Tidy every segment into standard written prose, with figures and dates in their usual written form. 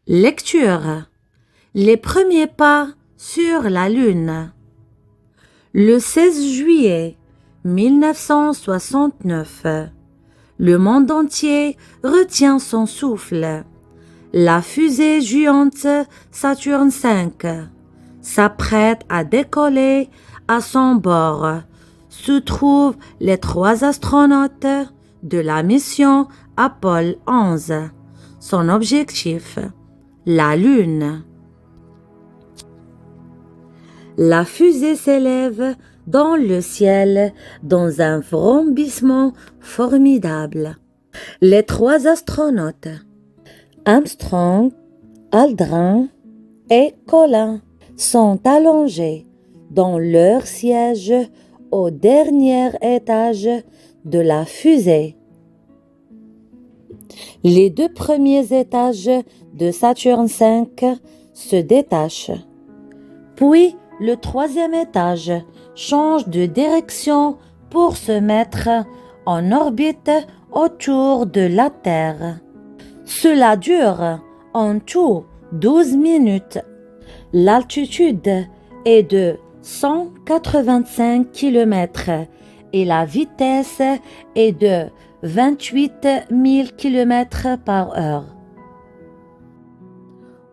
Lecture. Les premiers pas sur la Lune. Le 16 juillet 1969, le monde entier retient son souffle. La fusée géante Saturne V s'apprête à décoller. À son bord se trouvent les 3 astronautes de la mission Apollo 11. Son objectif, la Lune. La fusée s'élève dans le ciel dans un vrombissement formidable. Les 3 astronautes, Armstrong, Aldrin et Collins, sont allongés dans leur siège au dernier étage de la fusée. Les 2 premiers étages de Saturne V se détachent. Puis le 3e étage change de direction pour se mettre en orbite autour de la Terre. Cela dure en tout 12 minutes. L'altitude est de 185 km et la vitesse est de 28 000 km par heure.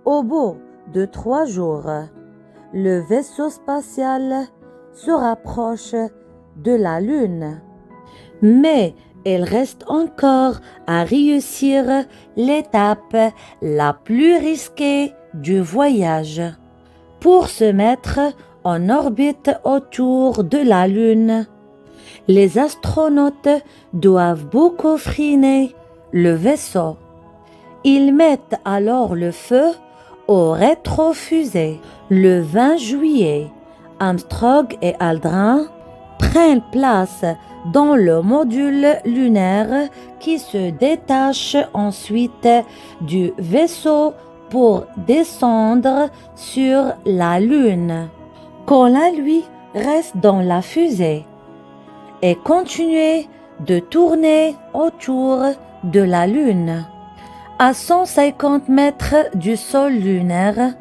Au bout de 3 jours, le vaisseau spatial se rapproche de la Lune. Mais il reste encore à réussir l'étape la plus risquée du voyage. Pour se mettre en orbite autour de la Lune, les astronautes doivent beaucoup freiner le vaisseau. Ils mettent alors le feu aux rétrofusées. Le 20 juillet, Armstrong et Aldrin prennent place dans le module lunaire qui se détache ensuite du vaisseau pour descendre sur la Lune. Collins, lui, reste dans la fusée et continue de tourner autour de la Lune. À 150 mètres du sol lunaire,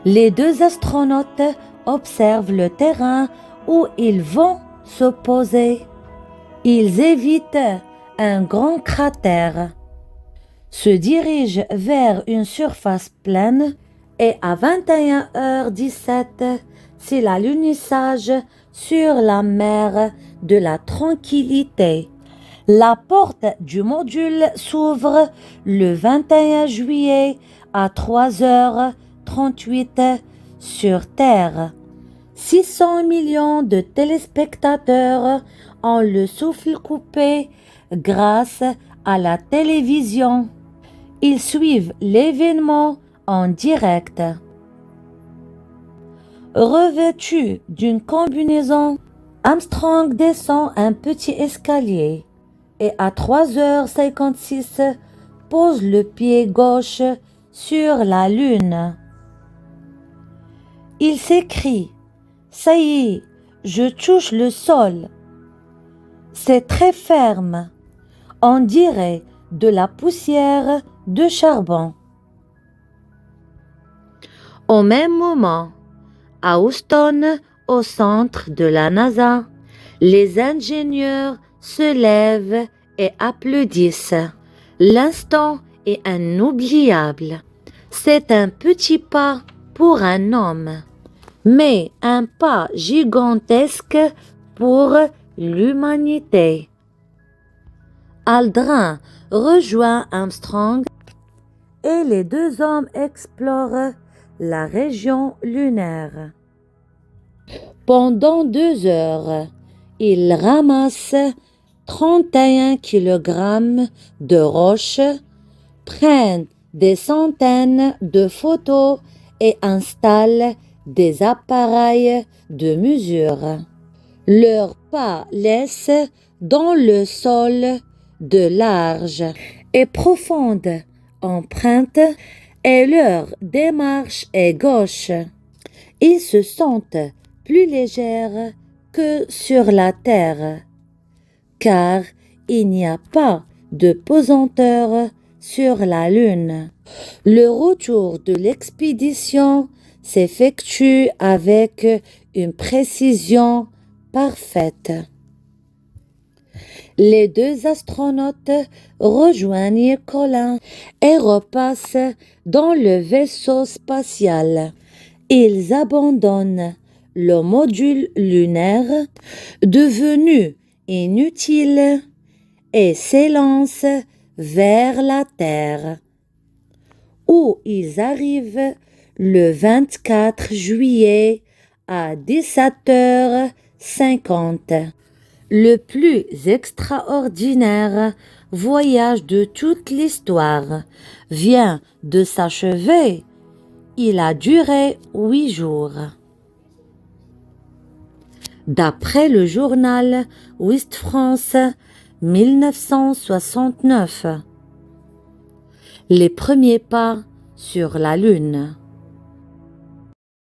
les 2 astronautes observent le terrain où ils vont se poser. Ils évitent un grand cratère, se dirigent vers une surface pleine et à 21h17, c'est l'alunissage sur la mer de la Tranquillité. La porte du module s'ouvre le 21 juillet à 3h38 sur Terre. 600 millions de téléspectateurs ont le souffle coupé grâce à la télévision. Ils suivent l'événement en direct. Revêtu d'une combinaison, Armstrong descend un petit escalier et à 3h56 pose le pied gauche sur la Lune. Il s'écrie « Ça y est, je touche le sol ». C'est très ferme, on dirait de la poussière de charbon. Au même moment, à Houston, au centre de la NASA, les ingénieurs se lèvent et applaudissent. L'instant est inoubliable. C'est un petit pas pour un homme, mais un pas gigantesque pour l'humanité. Aldrin rejoint Armstrong et les 2 hommes explorent la région lunaire. Pendant 2 heures, ils ramassent 31 kg de roches, prennent des centaines de photos et installent des appareils de mesure. Leurs pas laissent dans le sol de larges et profondes empreintes et leur démarche est gauche. Ils se sentent plus légers que sur la Terre, car il n'y a pas de pesanteur sur la Lune. Le retour de l'expédition s'effectue avec une précision parfaite. Les deux astronautes rejoignent Colin et repassent dans le vaisseau spatial. Ils abandonnent le module lunaire devenu inutile et s'élancent vers la Terre, où ils arrivent le 24 juillet à 17h50. Le plus extraordinaire voyage de toute l'histoire vient de s'achever. Il a duré 8 jours. D'après le journal Ouest France 1969, les premiers pas sur la Lune.